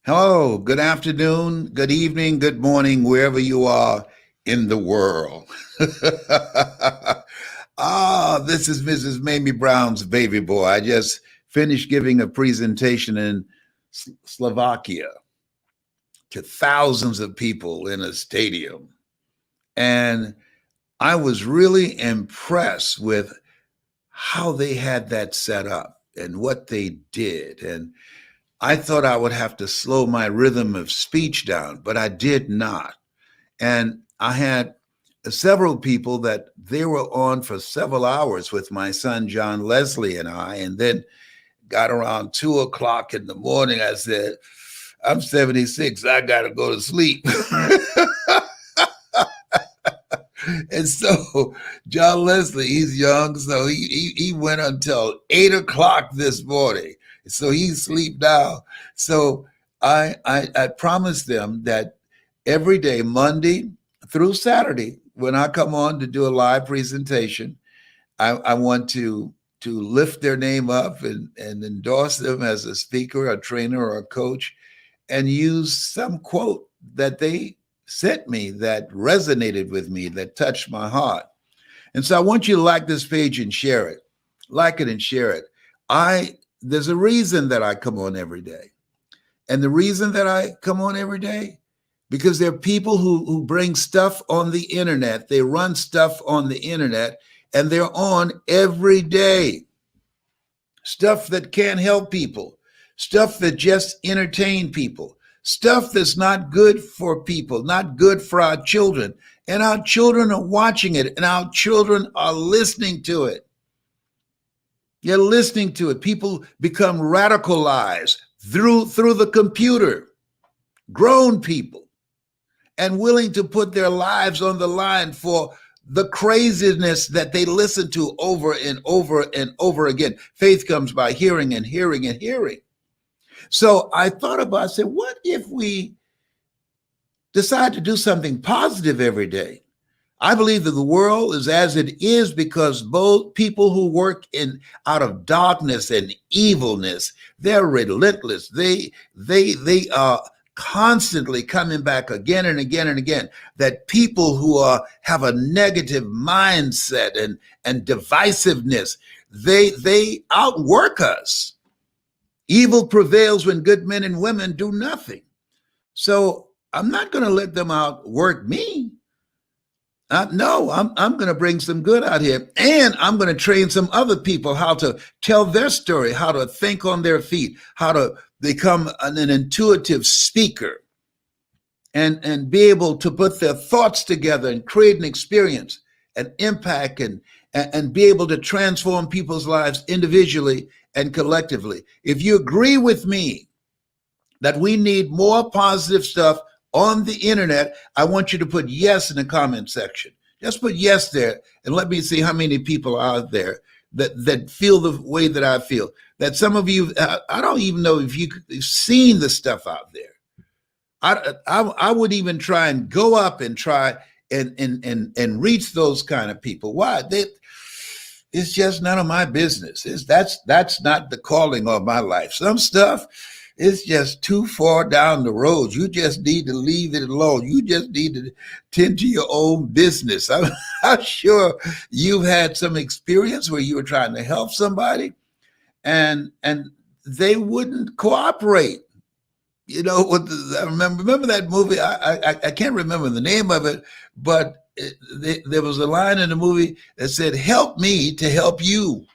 Hello, good afternoon, good evening, good morning, wherever you are in the world. This is Mrs. Mamie Brown's baby boy. I just finished giving a presentation in Slovakia to thousands of people in a stadium. And I was really impressed with how they had that set up and what they did. And I thought I would have to slow my rhythm of speech down, but I did not. And I had several people that they were on for several hours with my son, John Leslie, and I. And then got around 2 o'clock in the morning. I said, I'm 76. I got to go to sleep. And so John Leslie, he's young, so he went until 8 o'clock this morning. So he's asleep now. So I promised them that every day, Monday through Saturday, when I come on to do a live presentation, I want to lift their name up and endorse them as a speaker, a trainer, or a coach, and use some quote that they sent me that resonated with me, that touched my heart. And so I want you to like this page and share it. Like it and share it. There's a reason that I come on every day. And the reason that I come on every day, because there are people who bring stuff on the internet. They run stuff on the internet and they're on every day. Stuff that can't help people, stuff that just entertain people, stuff that's not good for people, not good for our children. And our children are watching it and our children are listening to it. You're listening to it. People become radicalized through the computer, grown people, and willing to put their lives on the line for the craziness that they listen to over and over and over again. Faith comes by hearing and hearing and hearing. So I thought about, I said, what if we decide to do something positive every day? I believe that the world is as it is because both people who work out of darkness and evilness, they're relentless. They are constantly coming back again and again and again. That people who have a negative mindset and divisiveness, they outwork us. Evil prevails when good men and women do nothing. So I'm not going to let them outwork me. No, I'm going to bring some good out here, and I'm going to train some other people how to tell their story, how to think on their feet, how to become an intuitive speaker, and be able to put their thoughts together and create an experience, an impact, and be able to transform people's lives individually and collectively. If you agree with me that we need more positive stuff on the internet, I want you to put yes in the comment section. Just put yes there and let me see how many people are out there that feel the way that I feel. That some of you, I don't even know if you've seen the stuff out there. I would even try and go up and try and reach those kind of people. Why? It's just none of my business. That's not the calling of my life. Some stuff, it's just too far down the road. You just need to leave it alone. You just need to tend to your own business. I'm sure you've had some experience where you were trying to help somebody and they wouldn't cooperate. You know, I remember that movie. I can't remember the name of it, but there was a line in the movie that said, "Help me to help you."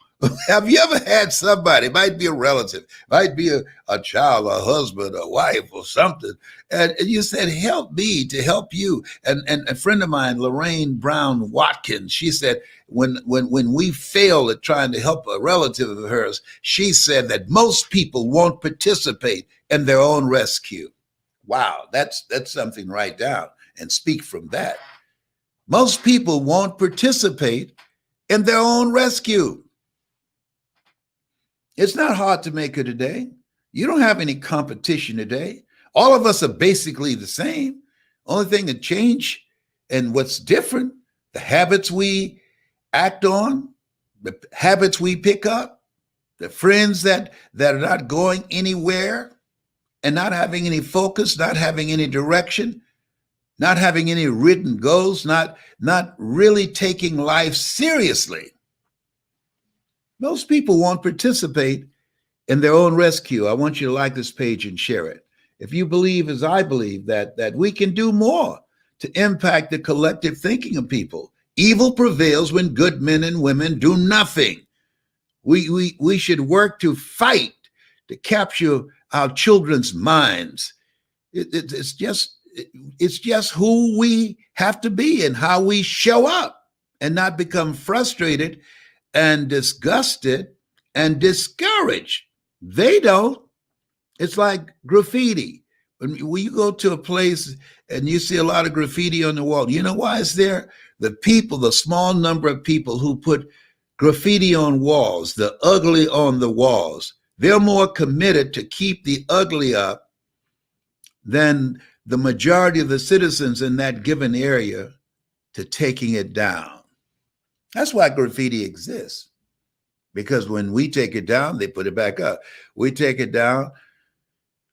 Have you ever had somebody, it might be a relative, might be a child, a husband, a wife, or something, and you said, "Help me to help you." And a friend of mine, Lorraine Brown Watkins, she said, when we fail at trying to help a relative of hers, she said that most people won't participate in their own rescue. Wow, that's something to write down and speak from that. Most people won't participate in their own rescue. It's not hard to make it today. You don't have any competition today. All of us are basically the same. Only thing that change and what's different, the habits we act on, the habits we pick up, the friends that are not going anywhere, and not having any focus, not having any direction, not having any written goals, not really taking life seriously. Most people won't participate in their own rescue. I want you to like this page and share it. If you believe, as I believe, that we can do more to impact the collective thinking of people. Evil prevails when good men and women do nothing. We should work to fight to capture our children's minds. It's just who we have to be and how we show up, and not become frustrated and disgusted and discouraged. They don't. It's like graffiti. When you go to a place and you see a lot of graffiti on the wall, you know why it's there? The people, the small number of people who put graffiti on walls, the ugly on the walls, they're more committed to keep the ugly up than the majority of the citizens in that given area to taking it down. That's why graffiti exists. Because when we take it down, they put it back up. We take it down,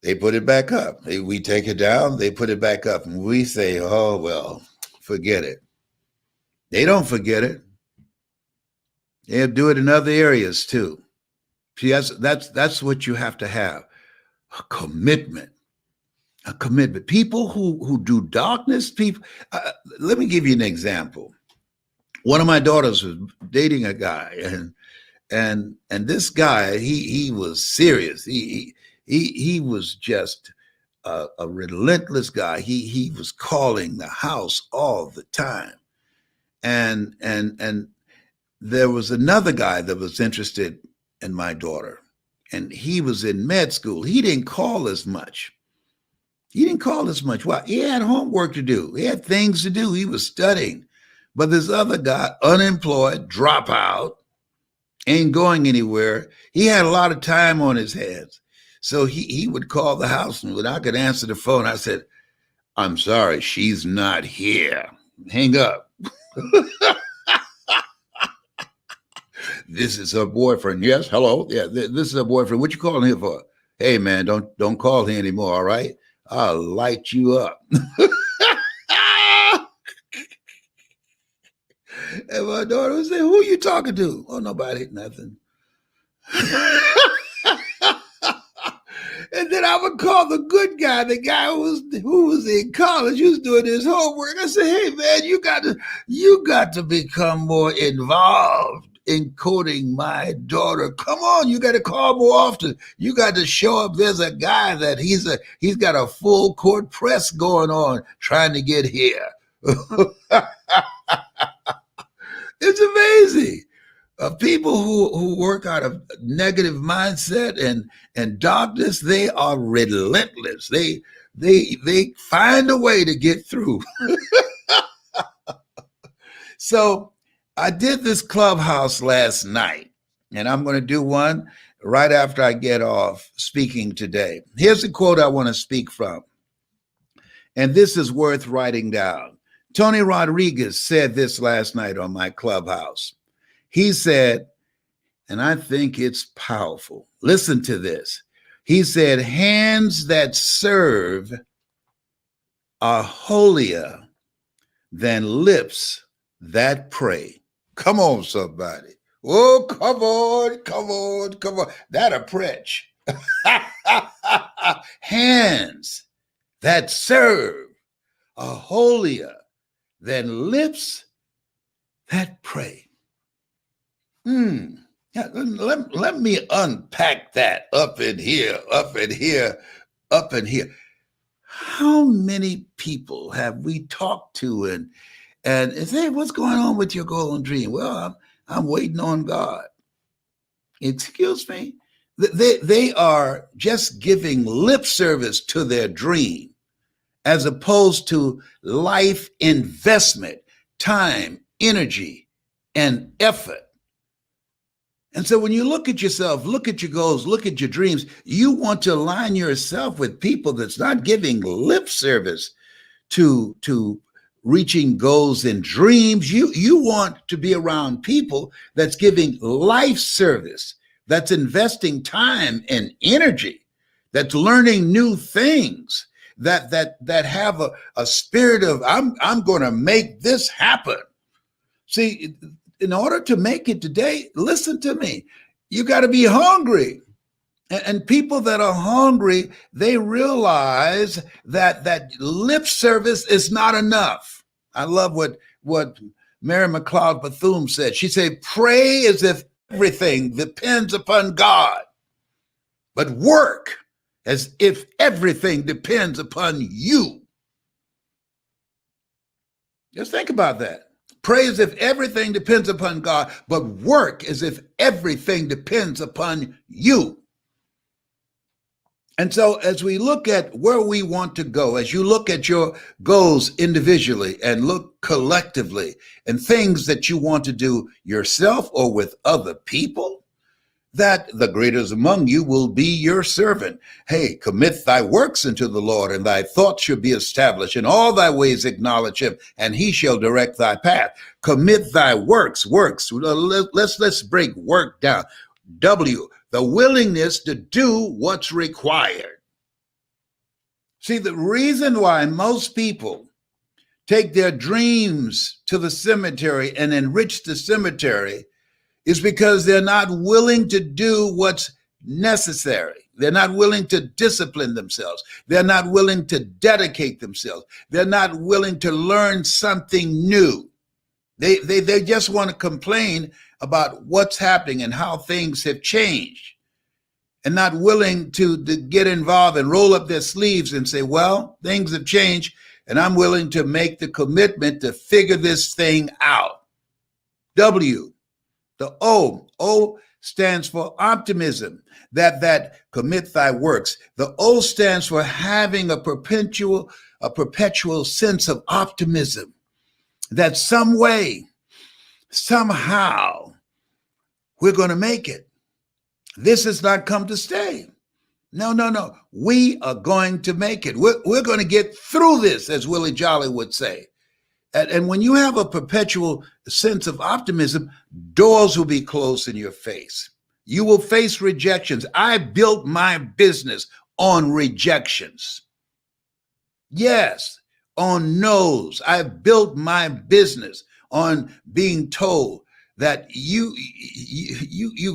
they put it back up. We take it down, they put it back up. And we say, oh, well, forget it. They don't forget it. They'll do it in other areas too. See, that's what you have to have. A commitment. A commitment. People who do darkness, people. Let me give you an example. One of my daughters was dating a guy, and this guy, he was serious. He was just a relentless guy. He was calling the house all the time, and there was another guy that was interested in my daughter, and he was in med school. He didn't call as much. Well, he had homework to do. He had things to do. He was studying. But this other guy, unemployed, dropout, ain't going anywhere. He had a lot of time on his hands. So he would call the house, and when I could answer the phone, I said, I'm sorry, she's not here. Hang up. This is her boyfriend. Yes, hello. Yeah, this is her boyfriend. What you calling here for? Hey, man, don't call here anymore, all right? I'll light you up. And my daughter would say, who are you talking to? Oh, nobody, nothing. And then I would call the good guy, the guy who was in college, who was doing his homework. I said, hey, man, you got to become more involved in courting my daughter. Come on, you got to call more often. You got to show up. There's a guy that he's got a full court press going on trying to get here. It's amazing. People who work out of negative mindset and darkness, they are relentless. They find a way to get through. So I did this clubhouse last night, and I'm going to do one right after I get off speaking today. Here's a quote I want to speak from, and this is worth writing down. Tony Rodriguez said this last night on my clubhouse. He said, and I think it's powerful. Listen to this. He said, hands that serve are holier than lips that pray. Come on, somebody. Oh, come on. That'll preach. Hands that serve are holier than lips that pray. Yeah, let me unpack that up in here. How many people have we talked to and say, what's going on with your golden dream? Well, I'm waiting on God. Excuse me? They are just giving lip service to their dream as opposed to life investment, time, energy, and effort. And so when you look at yourself, look at your goals, look at your dreams, you want to align yourself with people that's not giving lip service to reaching goals and dreams. You want to be around people that's giving life service, that's investing time and energy, that's learning new things, that have a spirit of I'm going to make this happen. See, in order to make it today, listen to me, you got to be hungry. And people that are hungry, they realize that lip service is not enough. I love what Mary McLeod Bethune said. She said, pray as if everything depends upon God, but work as if everything depends upon you. Just think about that. Pray as if everything depends upon God, but work as if everything depends upon you. And so as we look at where we want to go, as you look at your goals individually and look collectively and things that you want to do yourself or with other people, that the greatest among you will be your servant. Hey, commit thy works unto the Lord, and thy thoughts shall be established. In all thy ways acknowledge him, and he shall direct thy path. Commit thy works. Let's break work down. W, the willingness to do what's required. See, the reason why most people take their dreams to the cemetery and enrich the cemetery is because they're not willing to do what's necessary. They're not willing to discipline themselves. They're not willing to dedicate themselves. They're not willing to learn something new. They just want to complain about what's happening and how things have changed, and not willing to get involved and roll up their sleeves and say, well, things have changed, and I'm willing to make the commitment to figure this thing out. W, the O stands for optimism, that commit thy works. The O stands for having a perpetual sense of optimism, that some way, somehow, we're going to make it. This has not come to stay. No. We are going to make it. We're going to get through this, as Willie Jolly would say. And when you have a perpetual sense of optimism, doors will be closed in your face. You will face rejections. I built my business on rejections. Yes, on no's. I built my business on being told that you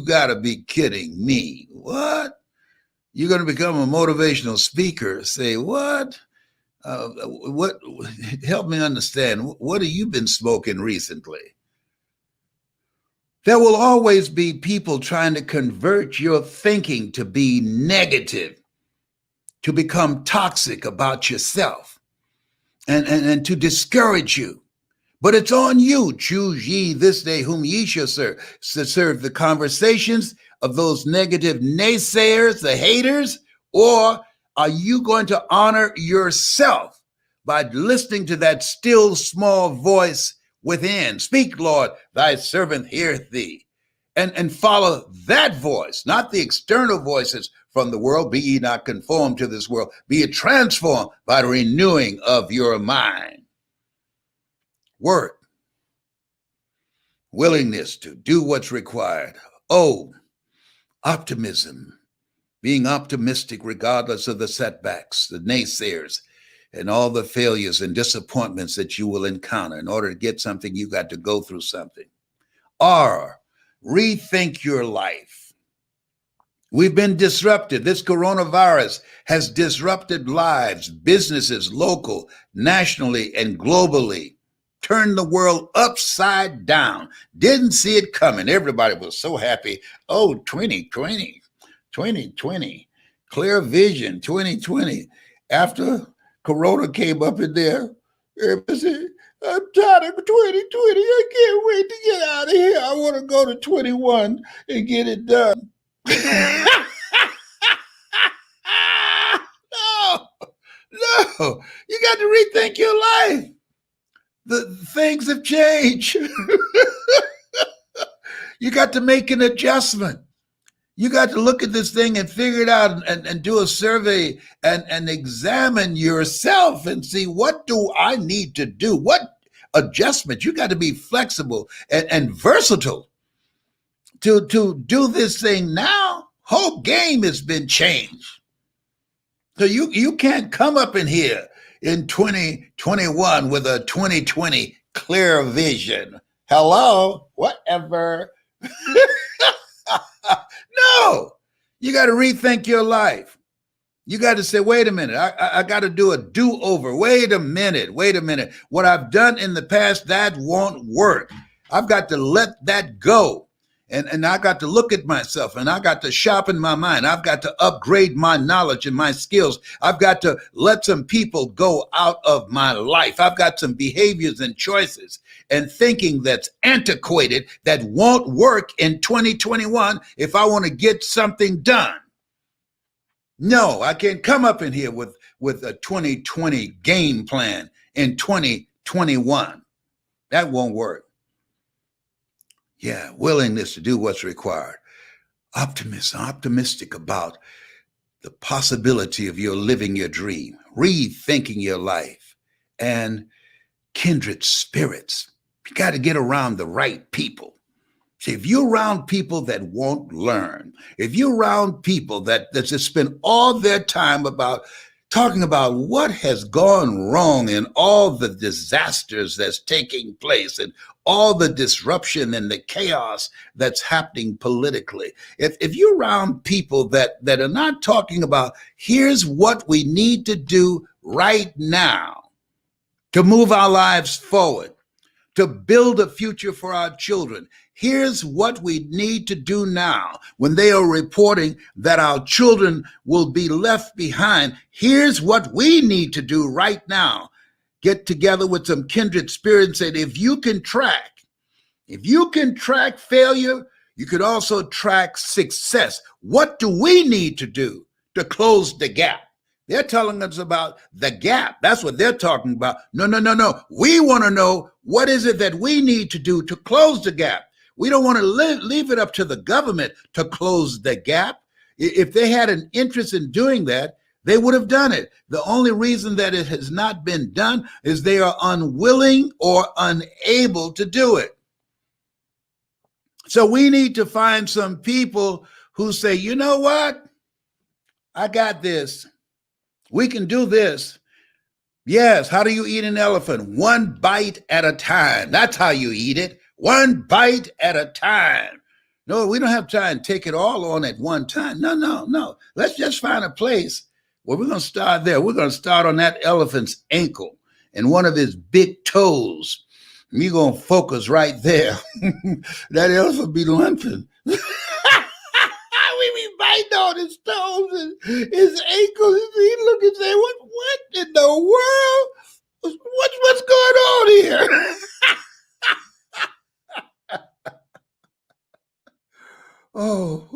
gotta be kidding me. What? You're gonna become a motivational speaker? Say what? What? Help me understand. What have you been smoking recently? There will always be people trying to convert your thinking to be negative, to become toxic about yourself, and to discourage you. But it's on you. Choose ye this day whom ye shall serve. To serve the conversations of those negative naysayers, the haters, or are you going to honor yourself by listening to that still small voice within? Speak, Lord, thy servant heareth thee. And follow that voice, not the external voices from the world. Be ye not conformed to this world. Be ye transformed by the renewing of your mind. Work, willingness to do what's required. O, optimism, being optimistic regardless of the setbacks, the naysayers, and all the failures and disappointments that you will encounter. In order to get something, you got to go through something. R, rethink your life. We've been disrupted. This coronavirus has disrupted lives, businesses, local, nationally, and globally. Turned the world upside down. Didn't see it coming. Everybody was so happy. Oh, 2020, clear vision, 2020. After Corona came up in there, everybody said, I'm tired of 2020. I can't wait to get out of here. I want to go to 21 and get it done. No, you got to rethink your life. The things have changed. You got to make an adjustment. You got to look at this thing and figure it out and do a survey and examine yourself and see, what do I need to do? What adjustment? You got to be flexible and versatile to do this thing now. Whole game has been changed. So you can't come up in here in 2021 with a 2020 clear vision. Hello, whatever. No, you got to rethink your life. You got to say, wait a minute, I got to do a do-over. Wait a minute, wait a minute. What I've done in the past, that won't work. I've got to let that go. And I got to look at myself and I got to sharpen my mind. I've got to upgrade my knowledge and my skills. I've got to let some people go out of my life. I've got some behaviors and choices and thinking that's antiquated that won't work in 2021 if I want to get something done. No, I can't come up in here with a 2020 game plan in 2021. That won't work. Yeah, willingness to do what's required. Optimistic about the possibility of your living your dream, rethinking your life, and kindred spirits. You got to get around the right people. See, if you're around people that won't learn, if you're around people that just spend all their time about talking about what has gone wrong and all the disasters that's taking place and all the disruption and the chaos that's happening politically. If you're around people that are not talking about here's what we need to do right now to move our lives forward, to build a future for our children. Here's what we need to do now when they are reporting that our children will be left behind. Here's what we need to do right now. Get together with some kindred spirits and if you can track failure, you could also track success. What do we need to do to close the gap? They're telling us about the gap. That's what they're talking about. No. We want to know what is it that we need to do to close the gap. We don't want to leave it up to the government to close the gap. If they had an interest in doing that, they would have done it. The only reason that it has not been done is they are unwilling or unable to do it. So we need to find some people who say, you know what? I got this. We can do this. Yes. How do you eat an elephant? One bite at a time. That's how you eat it. One bite at a time. No, we don't have time to take it all on at one time. No. Let's just find a place where we're going to start there. We're going to start on that elephant's ankle and one of his big toes. We're going to focus right there. That elephant be limping. We be biting on his toes and his ankles. He look and say, what in the world? What's going on here? Oh.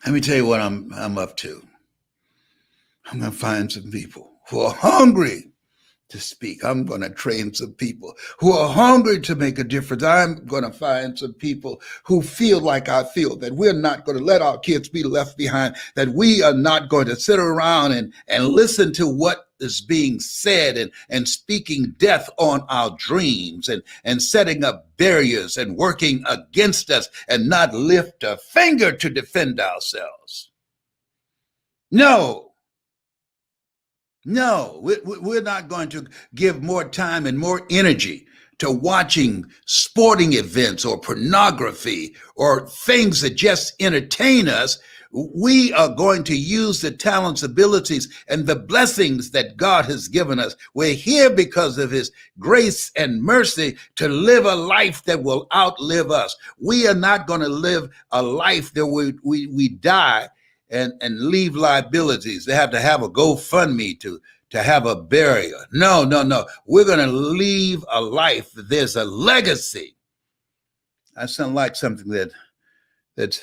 Let me tell you what I'm up to. I'm going to find some people who are hungry to speak. I'm going to train some people who are hungry to make a difference. I'm going to find some people who feel like I feel, that we're not going to let our kids be left behind, that we are not going to sit around and listen to what is being said and speaking death on our dreams and setting up barriers and working against us and not lift a finger to defend ourselves. No, we're not going to give more time and more energy to watching sporting events or pornography or things that just entertain us. We are going to use the talents, abilities, and the blessings that God has given us. We're here because of his grace and mercy to live a life that will outlive us. We are not going to live a life that we die and leave liabilities. They have to have a GoFundMe to have a burial. No. We're going to leave a life. There's a legacy. I sound like something that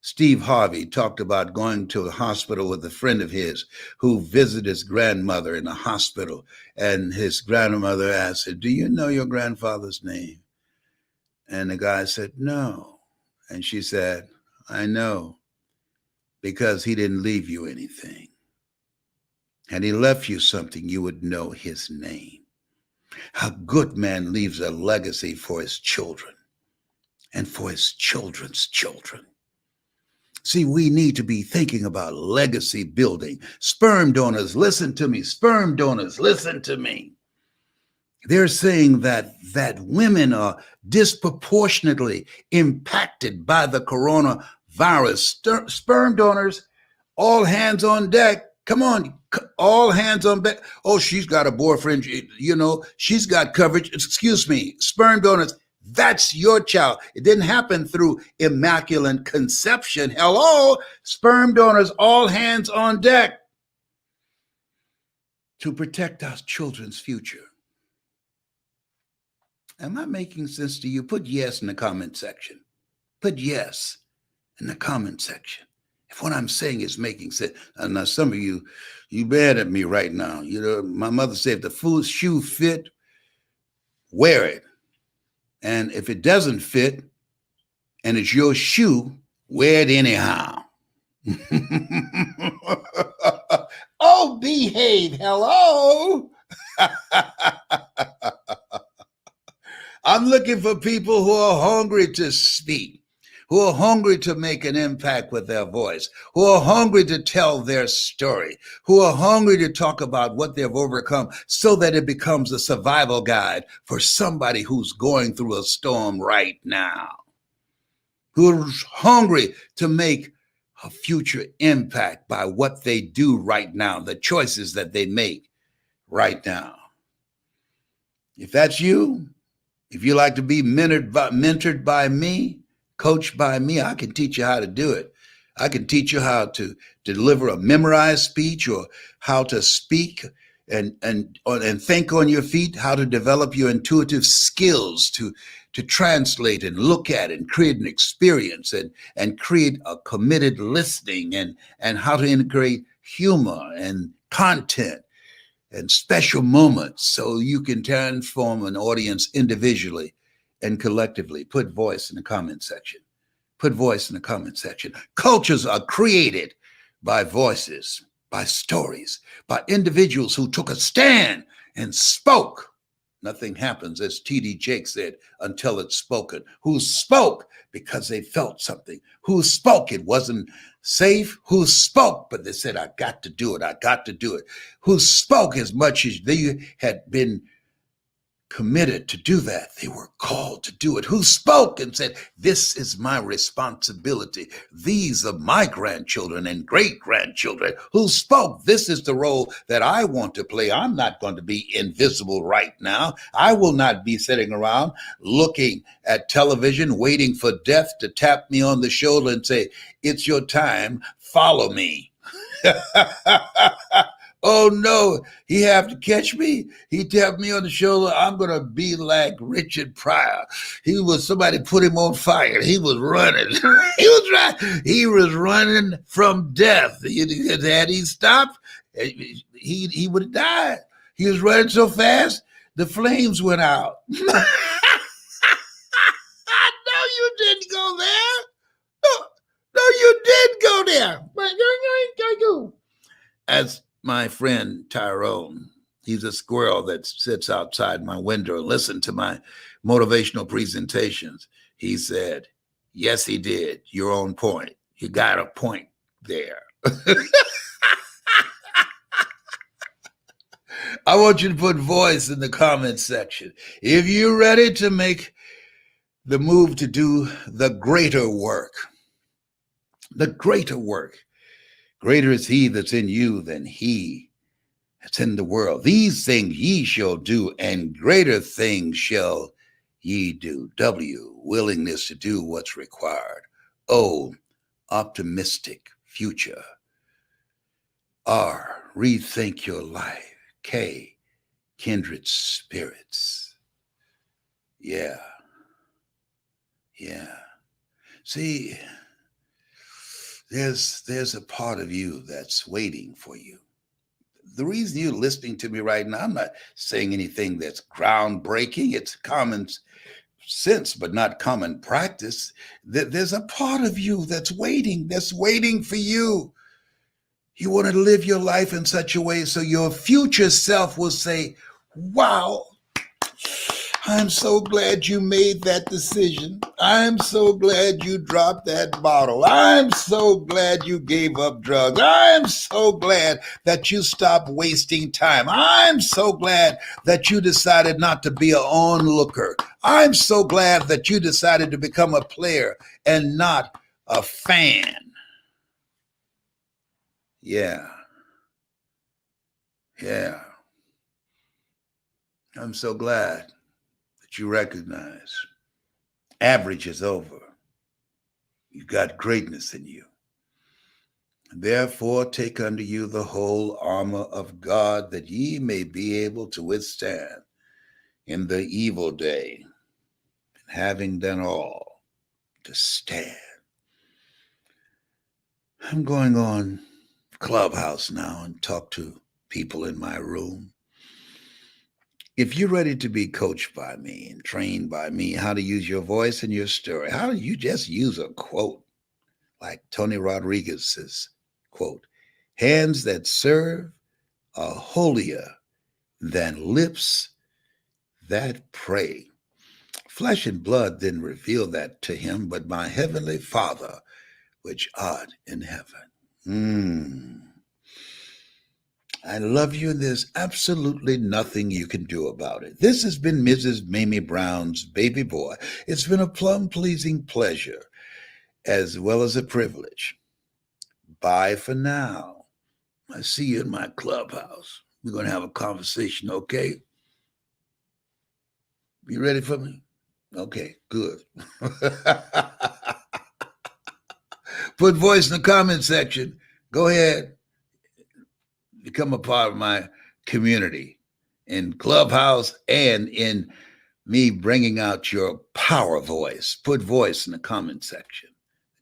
Steve Harvey talked about, going to a hospital with a friend of his who visited his grandmother in a hospital. And his grandmother asked him, do you know your grandfather's name? And the guy said, no. And she said, I know, because he didn't leave you anything. Had he left you something, you would know his name. A good man leaves a legacy for his children. and for his children's children. See, we need to be thinking about legacy building. Sperm donors, listen to me. Sperm donors, listen to me. They're saying that women are disproportionately impacted by the coronavirus. Sperm donors, all hands on deck. Come on, all hands on deck. Oh, she's got a boyfriend. You know, she's got coverage. Excuse me, sperm donors. That's your child. It didn't happen through immaculate conception. Hello, sperm donors, all hands on deck to protect our children's future. Am I making sense to you? Put yes in the comment section. Put yes in the comment section. If what I'm saying is making sense. And now some of you mad at me right now. You know, my mother said, if the full shoe fit, wear it. And if it doesn't fit and it's your shoe, wear it anyhow. Oh, behave. Hello. I'm looking for people who are hungry to speak, who are hungry to make an impact with their voice, who are hungry to tell their story, who are hungry to talk about what they've overcome so that it becomes a survival guide for somebody who's going through a storm right now, who's hungry to make a future impact by what they do right now, the choices that they make right now. If that's you, if you like to be mentored by me, coached by me, I can teach you how to do it. I can teach you how to deliver a memorized speech, or how to speak and think on your feet, how to develop your intuitive skills to translate and look at and create an experience and create a committed listening, and how to integrate humor and content and special moments so you can transform an audience individually and collectively. Put voice in the comment section. Put voice in the comment section. Cultures are created by voices, by stories, by individuals who took a stand and spoke. Nothing happens, as T.D. Jakes said, until it's spoken. Who spoke because they felt something? Who spoke? It wasn't safe. Who spoke? But they said, I got to do it. I got to do it. Who spoke as much as they had been committed to do that? They were called to do it. Who spoke and said, this is my responsibility. These are my grandchildren and great-grandchildren. Who spoke, this is the role that I want to play. I'm not going to be invisible right now. I will not be sitting around looking at television, waiting for death to tap me on the shoulder and say, it's your time, follow me. Oh no, he have to catch me. He tapped me on the shoulder. I'm going to be like Richard Pryor. Somebody put him on fire. He was running. He was running from death. Had he stopped, he would have died. He was running so fast, the flames went out. No, you didn't go there. No, you did go there. As my friend Tyrone, he's a squirrel that sits outside my window and listens to my motivational presentations. He said, yes, he did. You're on point. You got a point there. I want you to put voice in the comment section. If you're ready to make the move to do the greater work, greater is he that's in you than he that's in the world. These things ye shall do, and greater things shall ye do. W, willingness to do what's required. O, optimistic future. R, rethink your life. K, kindred spirits. Yeah. See, there's a part of you that's waiting for you. The reason you're listening to me right now, I'm not saying anything that's groundbreaking. It's common sense, but not common practice. There's a part of you that's waiting for you. You want to live your life in such a way so your future self will say, wow, I'm so glad you made that decision. I'm so glad you dropped that bottle. I'm so glad you gave up drugs. I'm so glad that you stopped wasting time. I'm so glad that you decided not to be an onlooker. I'm so glad that you decided to become a player and not a fan. Yeah. Yeah. I'm so glad that you recognize average is over. You got greatness in you. Therefore, take unto you the whole armor of God, that ye may be able to withstand in the evil day, and having done all, to stand. I'm going on Clubhouse now and talk to people in my room. If you're ready to be coached by me and trained by me how to use your voice and your story, how do you just use a quote like Tony Rodriguez's quote, hands that serve are holier than lips that pray. Flesh and blood didn't reveal that to him, but my heavenly Father, which art in heaven. I love you, and there's absolutely nothing you can do about it. This has been Mrs. Mamie Brown's baby boy. It's been a plum-pleasing pleasure, as well as a privilege. Bye for now. I see you in my clubhouse. We're going to have a conversation, okay? You ready for me? Okay, good. Put voice in the comment section. Go ahead. Become a part of my community in Clubhouse and in me bringing out your power voice. Put voice in the comment section.